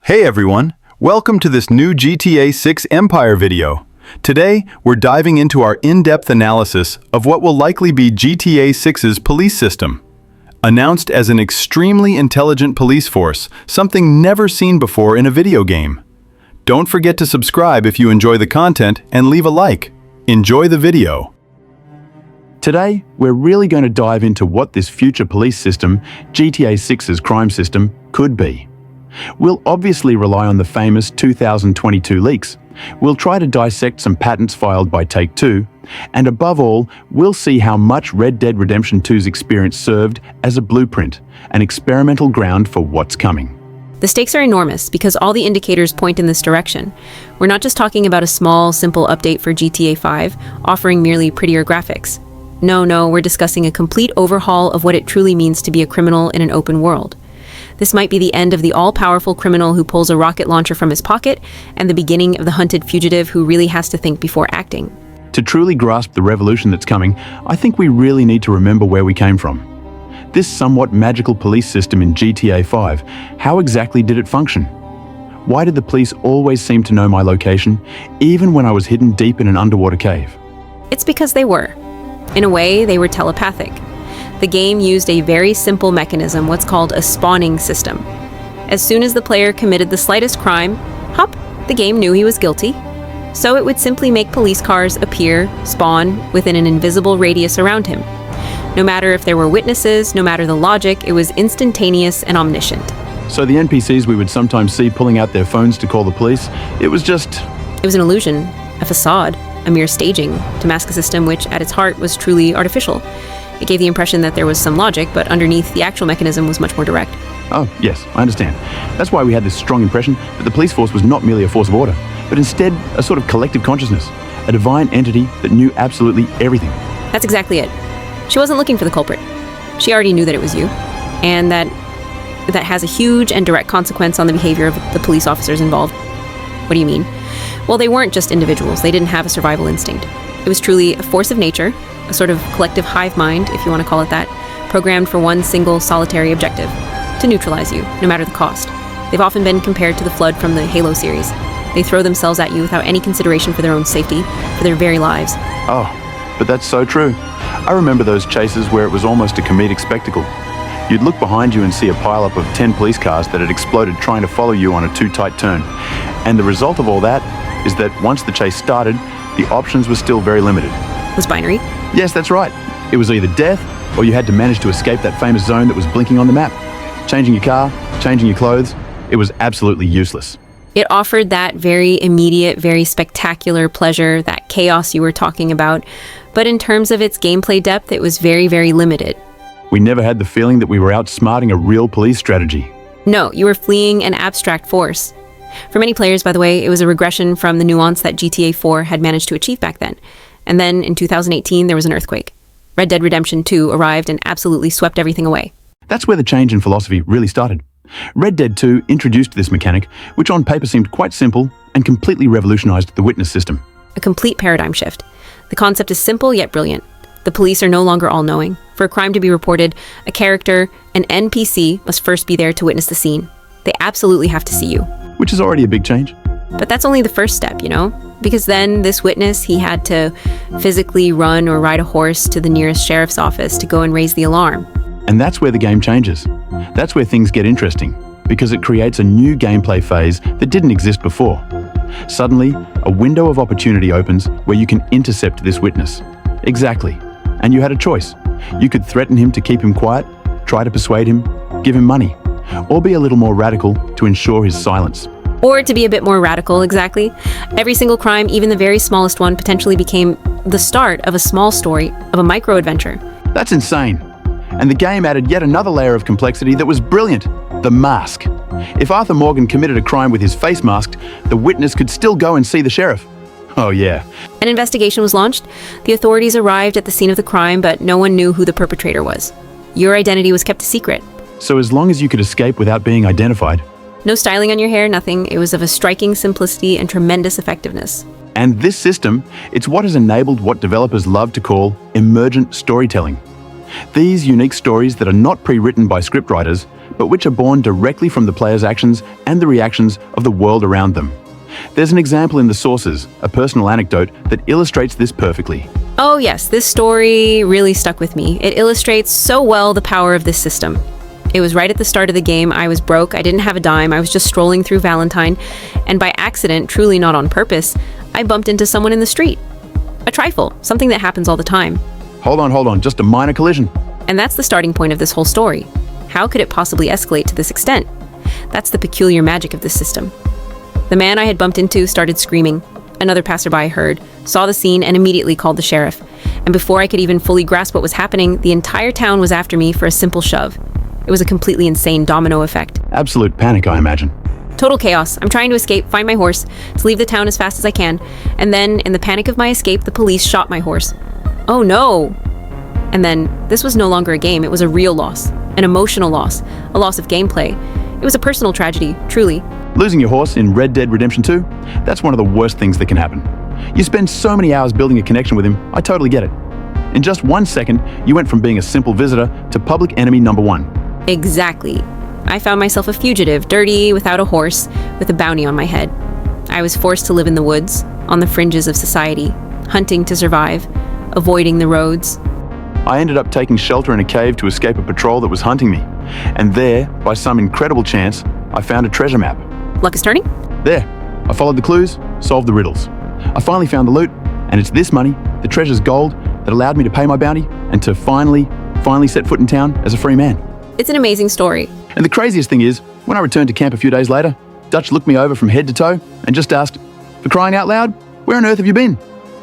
Hey everyone, welcome to this new GTA 6 Empire video. Today, we're diving into our in-depth analysis of what will likely be GTA 6's police system. Announced as an extremely intelligent police force, something never seen before in a video game. Don't forget to subscribe if you enjoy the content and leave a like. Enjoy the video. Today, we're really going to dive into what this future police system, GTA 6's crime system, could be. We'll obviously rely on the famous 2022 leaks. We'll try to dissect some patents filed by Take-Two, and above all, we'll see how much Red Dead Redemption 2's experience served as a blueprint, an experimental ground for what's coming. The stakes are enormous because all the indicators point in this direction. We're not just talking about a small, simple update for GTA 5, offering merely prettier graphics. No, we're discussing a complete overhaul of what it truly means to be a criminal in an open world. This might be the end of the all-powerful criminal who pulls a rocket launcher from his pocket and the beginning of the hunted fugitive who really has to think before acting. To truly grasp the revolution that's coming, I think we really need to remember where we came from. This somewhat magical police system in GTA 5, how exactly did it function? Why did the police always seem to know my location, even when I was hidden deep in an underwater cave? It's because they were. In a way, they were telepathic. The game used a very simple mechanism, what's called a spawning system. As soon as the player committed the slightest crime, hop, the game knew he was guilty. So it would simply make police cars appear, spawn, within an invisible radius around him. No matter if there were witnesses, no matter the logic, it was instantaneous and omniscient. So the NPCs we would sometimes see pulling out their phones to call the police, it was an illusion, a facade, a mere staging to mask a system which, at its heart, was truly artificial. It gave the impression that there was some logic, but underneath, the actual mechanism was much more direct. Oh, yes, I understand. That's why we had this strong impression that the police force was not merely a force of order, but instead a sort of collective consciousness, a divine entity that knew absolutely everything. That's exactly it. She wasn't looking for the culprit. She already knew that it was you, and that has a huge and direct consequence on the behavior of the police officers involved. What do you mean? Well, they weren't just individuals. They didn't have a survival instinct. It was truly a force of nature, a sort of collective hive mind, if you want to call it that, programmed for one single solitary objective, to neutralize you, no matter the cost. They've often been compared to the Flood from the Halo series. They throw themselves at you without any consideration for their own safety, for their very lives. Oh, but that's so true. I remember those chases where it was almost a comedic spectacle. You'd look behind you and see a pileup of 10 police cars that had exploded trying to follow you on a too tight turn. And the result of all that is that once the chase started, the options were still very limited. Was binary? Yes, that's right. It was either death, or you had to manage to escape that famous zone that was blinking on the map. Changing your car, changing your clothes, it was absolutely useless. It offered that very immediate, very spectacular pleasure, that chaos you were talking about, but in terms of its gameplay depth, it was very, very limited. We never had the feeling that we were outsmarting a real police strategy. No, you were fleeing an abstract force. For many players, by the way, it was a regression from the nuance that GTA 4 had managed to achieve back then. And then in 2018, there was an earthquake. Red Dead Redemption 2 arrived and absolutely swept everything away. That's where the change in philosophy really started. Red Dead 2 introduced this mechanic, which on paper seemed quite simple and completely revolutionized the witness system. A complete paradigm shift. The concept is simple yet brilliant. The police are no longer all-knowing. For a crime to be reported, a character, an NPC, must first be there to witness the scene. They absolutely have to see you. Which is already a big change. But that's only the first step, you know? Because then this witness, he had to physically run or ride a horse to the nearest sheriff's office to go and raise the alarm. And that's where the game changes. That's where things get interesting, because it creates a new gameplay phase that didn't exist before. Suddenly, a window of opportunity opens where you can intercept this witness. Exactly. And you had a choice. You could threaten him to keep him quiet, try to persuade him, give him money, or be a little more radical to ensure his silence. Or to be a bit more radical, exactly. Every single crime, even the very smallest one, potentially became the start of a small story, of a micro-adventure. That's insane. And the game added yet another layer of complexity that was brilliant: the mask. If Arthur Morgan committed a crime with his face masked, the witness could still go and see the sheriff. Oh yeah. An investigation was launched. The authorities arrived at the scene of the crime, but no one knew who the perpetrator was. Your identity was kept a secret. So as long as you could escape without being identified. No styling on your hair, nothing. It was of a striking simplicity and tremendous effectiveness. And this system, it's what has enabled what developers love to call emergent storytelling. These unique stories that are not pre-written by scriptwriters, but which are born directly from the player's actions and the reactions of the world around them. There's an example in the sources, a personal anecdote that illustrates this perfectly. Oh yes, this story really stuck with me. It illustrates so well the power of this system. It was right at the start of the game. I was broke, I didn't have a dime, I was just strolling through Valentine, and by accident, truly not on purpose, I bumped into someone in the street. A trifle, something that happens all the time. Hold on, just a minor collision. And that's the starting point of this whole story. How could it possibly escalate to this extent? That's the peculiar magic of this system. The man I had bumped into started screaming. Another passerby heard, saw the scene, and immediately called the sheriff. And before I could even fully grasp what was happening, the entire town was after me for a simple shove. It was a completely insane domino effect. Absolute panic, I imagine. Total chaos. I'm trying to escape, find my horse, to leave the town as fast as I can, and then, in the panic of my escape, the police shot my horse. Oh no! And then, this was no longer a game, it was a real loss. An emotional loss. A loss of gameplay. It was a personal tragedy, truly. Losing your horse in Red Dead Redemption 2? That's one of the worst things that can happen. You spend so many hours building a connection with him, I totally get it. In just 1 second, you went from being a simple visitor to public enemy number one. Exactly. I found myself a fugitive, dirty, without a horse, with a bounty on my head. I was forced to live in the woods, on the fringes of society, hunting to survive, avoiding the roads. I ended up taking shelter in a cave to escape a patrol that was hunting me. And there, by some incredible chance, I found a treasure map. Luck is turning? There, I followed the clues, solved the riddles. I finally found the loot, and it's this money, the treasure's gold, that allowed me to pay my bounty and to finally set foot in town as a free man. It's an amazing story. And the craziest thing is, when I returned to camp a few days later, Dutch looked me over from head to toe and just asked, "For crying out loud, where on earth have you been?"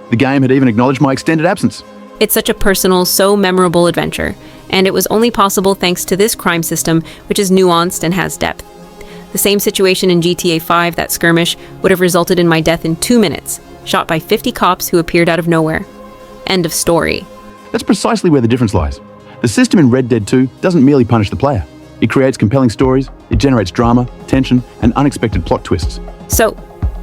The game had even acknowledged my extended absence. It's such a personal, so memorable adventure, and it was only possible thanks to this crime system, which is nuanced and has depth. The same situation in GTA 5, that skirmish, would have resulted in my death in 2 minutes, shot by 50 cops who appeared out of nowhere. End of story. That's precisely where the difference lies. The system in Red Dead 2 doesn't merely punish the player. It creates compelling stories, it generates drama, tension, and unexpected plot twists. So,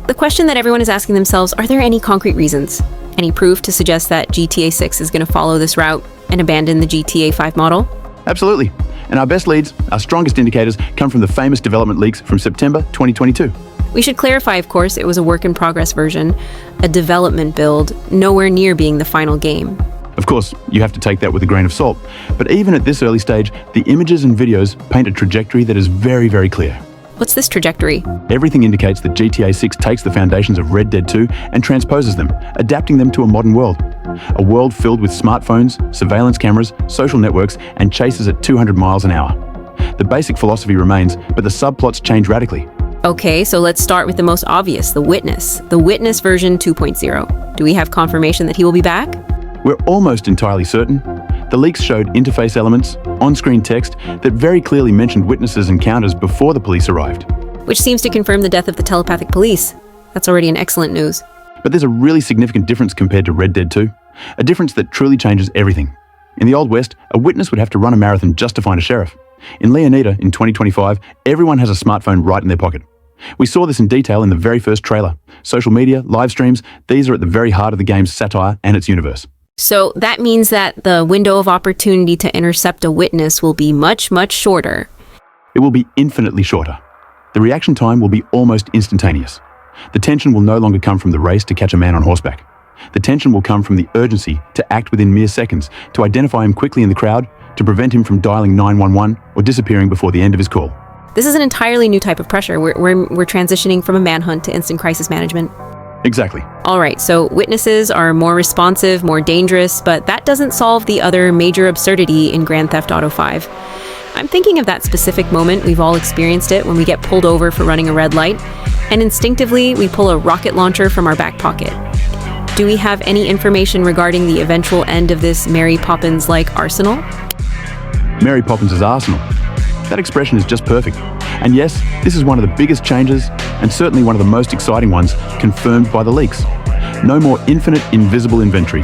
the question that everyone is asking themselves, are there any concrete reasons? Any proof to suggest that GTA 6 is going to follow this route and abandon the GTA 5 model? Absolutely. And our best leads, our strongest indicators, come from the famous development leaks from September 2022. We should clarify, of course, it was a work-in-progress version, a development build, nowhere near being the final game. Of course, you have to take that with a grain of salt. But even at this early stage, the images and videos paint a trajectory that is very, very clear. What's this trajectory? Everything indicates that GTA 6 takes the foundations of Red Dead 2 and transposes them, adapting them to a modern world. A world filled with smartphones, surveillance cameras, social networks, and chases at 200 miles an hour. The basic philosophy remains, but the subplots change radically. Okay, so let's start with the most obvious, the Witness. The Witness version 2.0. Do we have confirmation that he will be back? We're almost entirely certain. The leaks showed interface elements, on-screen text that very clearly mentioned witnesses' encounters before the police arrived. Which seems to confirm the death of the telepathic police. That's already an excellent news. But there's a really significant difference compared to Red Dead 2. A difference that truly changes everything. In the Old West, a witness would have to run a marathon just to find a sheriff. In Leonida, in 2025, everyone has a smartphone right in their pocket. We saw this in detail in the very first trailer. Social media, live streams, these are at the very heart of the game's satire and its universe. So that means that the window of opportunity to intercept a witness will be much, much shorter. It will be infinitely shorter. The reaction time will be almost instantaneous. The tension will no longer come from the race to catch a man on horseback. The tension will come from the urgency to act within mere seconds, to identify him quickly in the crowd, to prevent him from dialing 911 or disappearing before the end of his call. This is an entirely new type of pressure. We're transitioning from a manhunt to instant crisis management. Exactly. All right, so witnesses are more responsive, more dangerous, but that doesn't solve the other major absurdity in Grand Theft Auto 5. I'm thinking of that specific moment, we've all experienced it, when we get pulled over for running a red light, and instinctively we pull a rocket launcher from our back pocket. Do we have any information regarding the eventual end of this Mary Poppins-like arsenal? Mary Poppins' arsenal. That expression is just perfect. And yes, this is one of the biggest changes, and certainly one of the most exciting ones, confirmed by the leaks. No more infinite, invisible inventory.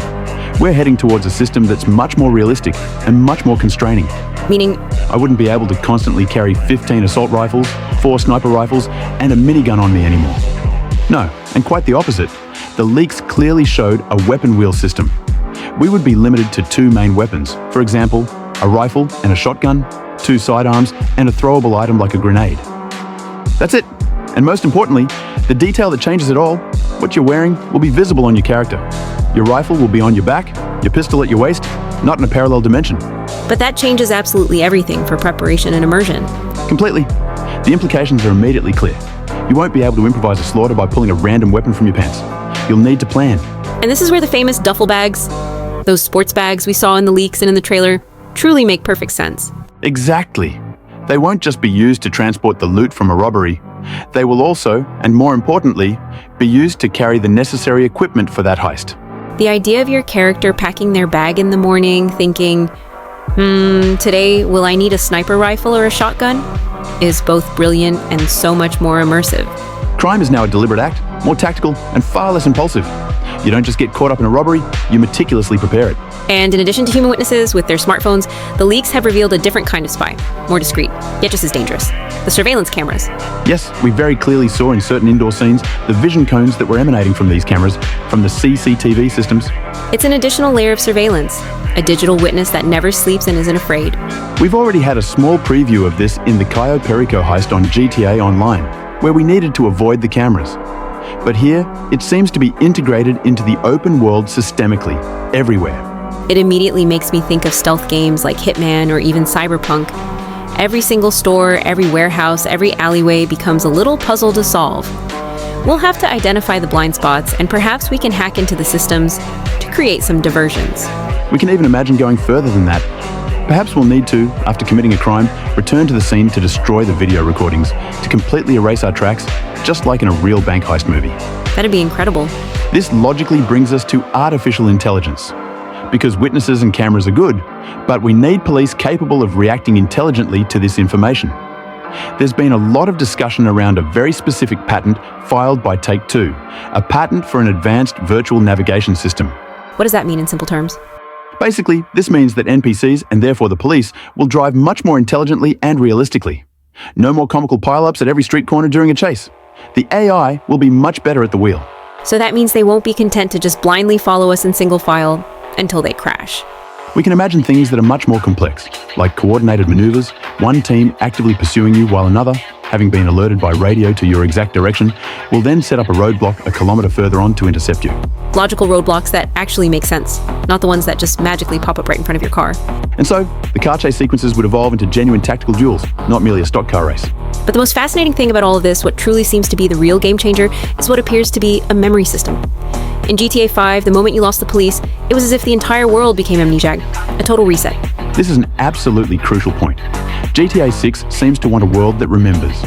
We're heading towards a system that's much more realistic and much more constraining. Meaning? I wouldn't be able to constantly carry 15 assault rifles, 4 sniper rifles, and a minigun on me anymore. No, and quite the opposite. The leaks clearly showed a weapon wheel system. We would be limited to 2 main weapons. For example, a rifle and a shotgun, 2 sidearms, and a throwable item like a grenade. That's it. And most importantly, the detail that changes it all, what you're wearing, will be visible on your character. Your rifle will be on your back, your pistol at your waist, not in a parallel dimension. But that changes absolutely everything for preparation and immersion. Completely. The implications are immediately clear. You won't be able to improvise a slaughter by pulling a random weapon from your pants. You'll need to plan. And this is where the famous duffel bags, those sports bags we saw in the leaks and in the trailer, truly make perfect sense. Exactly. They won't just be used to transport the loot from a robbery. They will also, and more importantly, be used to carry the necessary equipment for that heist. The idea of your character packing their bag in the morning, thinking, today will I need a sniper rifle or a shotgun, is both brilliant and so much more immersive. Crime is now a deliberate act, more tactical and far less impulsive. You don't just get caught up in a robbery, you meticulously prepare it. And in addition to human witnesses with their smartphones, the leaks have revealed a different kind of spy, more discreet, yet just as dangerous. The surveillance cameras. Yes, we very clearly saw in certain indoor scenes the vision cones that were emanating from these cameras, from the CCTV systems. It's an additional layer of surveillance, a digital witness that never sleeps and isn't afraid. We've already had a small preview of this in the Cayo Perico heist on GTA Online, where we needed to avoid the cameras. But here, it seems to be integrated into the open world systemically, everywhere. It immediately makes me think of stealth games like Hitman or even Cyberpunk. Every single store, every warehouse, every alleyway becomes a little puzzle to solve. We'll have to identify the blind spots, and perhaps we can hack into the systems to create some diversions. We can even imagine going further than that. Perhaps we'll need to, after committing a crime, return to the scene to destroy the video recordings, to completely erase our tracks, just like in a real bank heist movie. That'd be incredible. This logically brings us to artificial intelligence. Because witnesses and cameras are good, but we need police capable of reacting intelligently to this information. There's been a lot of discussion around a very specific patent filed by Take-Two, a patent for an advanced virtual navigation system. What does that mean in simple terms? Basically, this means that NPCs, and therefore the police, will drive much more intelligently and realistically. No more comical pile-ups at every street corner during a chase. The AI will be much better at the wheel. So that means they won't be content to just blindly follow us in single file until they crash. We can imagine things that are much more complex, like coordinated maneuvers, one team actively pursuing you while another, having been alerted by radio to your exact direction, will then set up a roadblock a kilometer further on to intercept you. Logical roadblocks that actually make sense, not the ones that just magically pop up right in front of your car. And so, the car chase sequences would evolve into genuine tactical duels, not merely a stock car race. But the most fascinating thing about all of this, what truly seems to be the real game changer, is what appears to be a memory system. In GTA 5, the moment you lost the police, it was as if the entire world became amnesiac, a total reset. This is an absolutely crucial point. GTA 6 seems to want a world that remembers.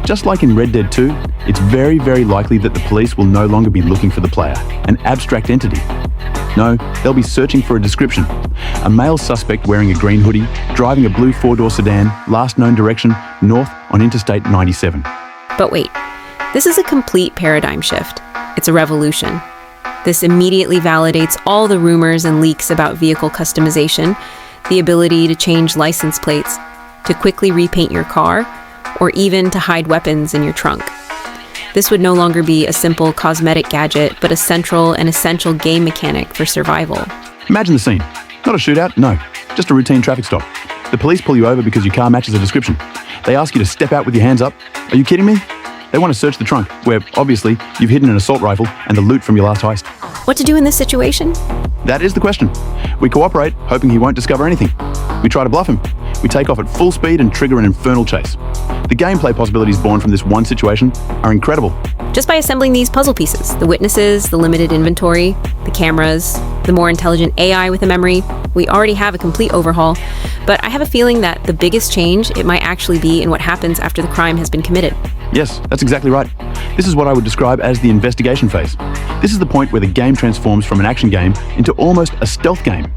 Just like in Red Dead 2, it's very, very likely that the police will no longer be looking for the player, an abstract entity. No, they'll be searching for a description. A male suspect wearing a green hoodie, driving a blue four-door sedan, last known direction, north on Interstate 97. But wait, this is a complete paradigm shift. It's a revolution. This immediately validates all the rumors and leaks about vehicle customization, the ability to change license plates, to quickly repaint your car, or even to hide weapons in your trunk. This would no longer be a simple cosmetic gadget, but a central and essential game mechanic for survival. Imagine the scene. Not a shootout, no. Just a routine traffic stop. The police pull you over because your car matches a description. They ask you to step out with your hands up. Are you kidding me? They want to search the trunk, where, obviously, you've hidden an assault rifle and the loot from your last heist. What to do in this situation? That is the question. We cooperate, hoping he won't discover anything. We try to bluff him. We take off at full speed and trigger an infernal chase. The gameplay possibilities born from this one situation are incredible. Just by assembling these puzzle pieces, the witnesses, the limited inventory, the cameras, the more intelligent AI with a memory, we already have a complete overhaul. But I have a feeling that the biggest change, it might actually be in what happens after the crime has been committed. Yes, that's exactly right. This is what I would describe as the investigation phase. This is the point where the game transforms from an action game into almost a stealth game.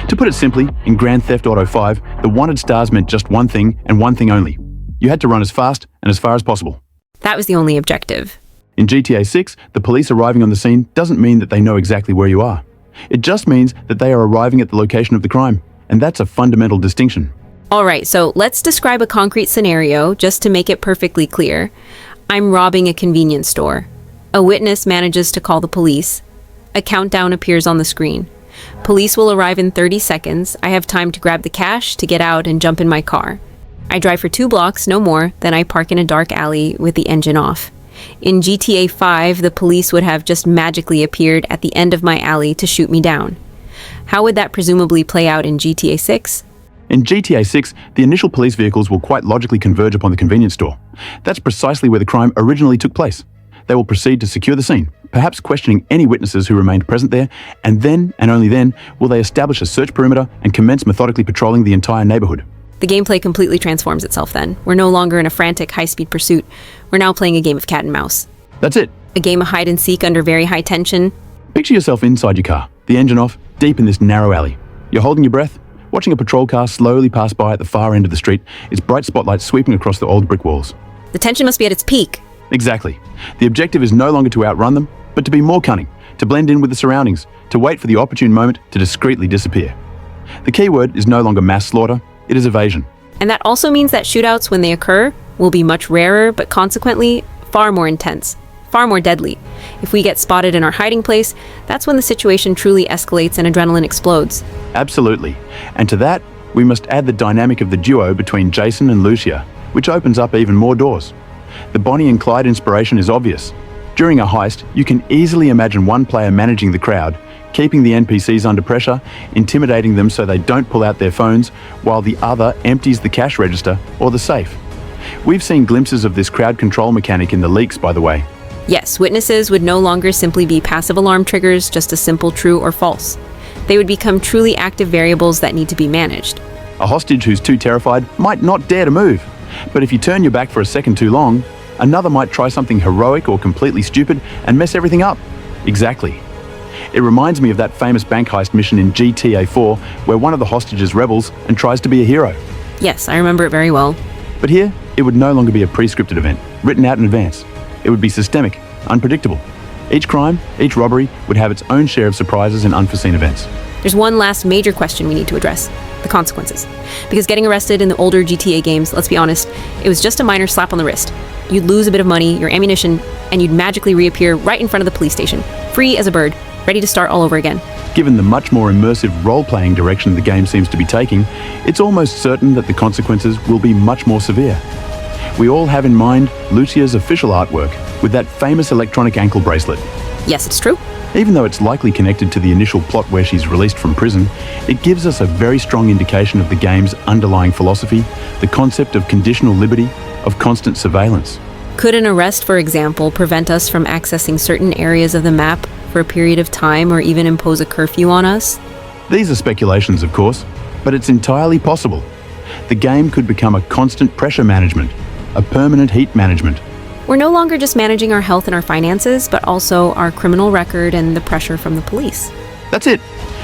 To put it simply, in Grand Theft Auto 5, the wanted stars meant just one thing and one thing only. You had to run as fast and as far as possible. That was the only objective. In GTA 6, the police arriving on the scene doesn't mean that they know exactly where you are. It just means that they are arriving at the location of the crime, and that's a fundamental distinction. All right, so let's describe a concrete scenario just to make it perfectly clear. I'm robbing a convenience store. A witness manages to call the police. A countdown appears on the screen. Police will arrive in 30 seconds. I have time to grab the cash, to get out and jump in my car. I drive for 2 blocks, no more, then I park in a dark alley with the engine off. In GTA 5, the police would have just magically appeared at the end of my alley to shoot me down. How would that presumably play out in GTA 6? In GTA 6, the initial police vehicles will quite logically converge upon the convenience store. That's precisely where the crime originally took place. They will proceed to secure the scene, perhaps questioning any witnesses who remained present there, and then, and only then, will they establish a search perimeter and commence methodically patrolling the entire neighborhood. The gameplay completely transforms itself then. We're no longer in a frantic, high-speed pursuit. We're now playing a game of cat and mouse. That's it. A game of hide and seek under very high tension. Picture yourself inside your car, the engine off, deep in this narrow alley. You're holding your breath, watching a patrol car slowly pass by at the far end of the street, its bright spotlight sweeping across the old brick walls. The tension must be at its peak. Exactly. The objective is no longer to outrun them, but to be more cunning, to blend in with the surroundings, to wait for the opportune moment to discreetly disappear. The key word is no longer mass slaughter, it is evasion. And that also means that shootouts, when they occur, will be much rarer, but consequently far more intense, far more deadly. If we get spotted in our hiding place, that's when the situation truly escalates and adrenaline explodes. Absolutely. And to that, we must add the dynamic of the duo between Jason and Lucia, which opens up even more doors. The Bonnie and Clyde inspiration is obvious. During a heist, you can easily imagine one player managing the crowd, keeping the NPCs under pressure, intimidating them so they don't pull out their phones, while the other empties the cash register or the safe. We've seen glimpses of this crowd control mechanic in the leaks, by the way. Yes, witnesses would no longer simply be passive alarm triggers, just a simple true or false. They would become truly active variables that need to be managed. A hostage who's too terrified might not dare to move. But if you turn your back for a second too long, another might try something heroic or completely stupid and mess everything up. Exactly. It reminds me of that famous bank heist mission in GTA 4 where one of the hostages rebels and tries to be a hero. Yes, I remember it very well. But here, it would no longer be a pre-scripted event, written out in advance. It would be systemic, unpredictable. Each crime, each robbery would have its own share of surprises and unforeseen events. There's one last major question we need to address: the consequences. Because getting arrested in the older GTA games, let's be honest, it was just a minor slap on the wrist. You'd lose a bit of money, your ammunition, and you'd magically reappear right in front of the police station, free as a bird, ready to start all over again. Given the much more immersive role-playing direction the game seems to be taking, it's almost certain that the consequences will be much more severe. We all have in mind Lucia's official artwork with that famous electronic ankle bracelet. Yes, it's true. Even though it's likely connected to the initial plot where she's released from prison, it gives us a very strong indication of the game's underlying philosophy, the concept of conditional liberty, of constant surveillance. Could an arrest, for example, prevent us from accessing certain areas of the map for a period of time or even impose a curfew on us? These are speculations, of course, but it's entirely possible. The game could become a constant pressure management, a permanent heat management. We're no longer just managing our health and our finances, but also our criminal record and the pressure from the police. That's it.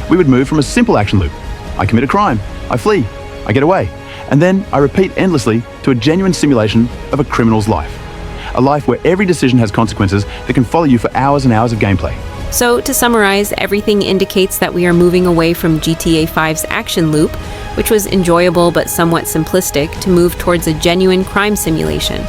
We would move from a simple action loop. I commit a crime, I flee, I get away, and then I repeat endlessly to a genuine simulation of a criminal's life. A life where every decision has consequences that can follow you for hours and hours of gameplay. So, to summarize, everything indicates that we are moving away from GTA 5's action loop, which was enjoyable but somewhat simplistic, to move towards a genuine crime simulation.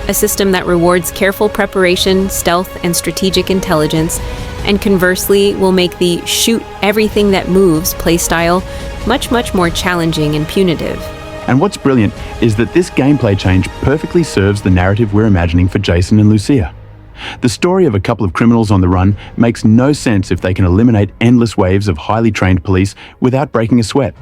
A system that rewards careful preparation, stealth, and strategic intelligence, and conversely will make the shoot everything that moves playstyle much more challenging and punitive. And what's brilliant is that this gameplay change perfectly serves the narrative we're imagining for Jason and Lucia. The story of a couple of criminals on the run makes no sense if they can eliminate endless waves of highly trained police without breaking a sweat.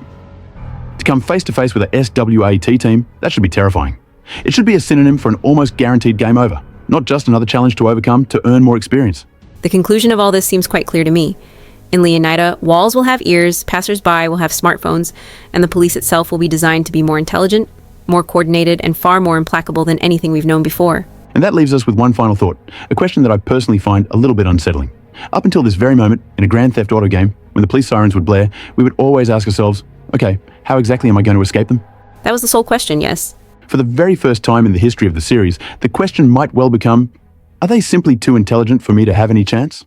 To come face to face with a SWAT team, that should be terrifying. It should be a synonym for an almost guaranteed game over, not just another challenge to overcome to earn more experience. The conclusion of all this seems quite clear to me. In Leonida, walls will have ears, passers-by will have smartphones, and the police itself will be designed to be more intelligent, more coordinated, and far more implacable than anything we've known before. And that leaves us with one final thought, a question that I personally find a little bit unsettling. Up until this very moment, in a Grand Theft Auto game, when the police sirens would blare, we would always ask ourselves, okay, how exactly am I going to escape them? That was the sole question, yes. For the very first time in the history of the series, the question might well become, are they simply too intelligent for me to have any chance?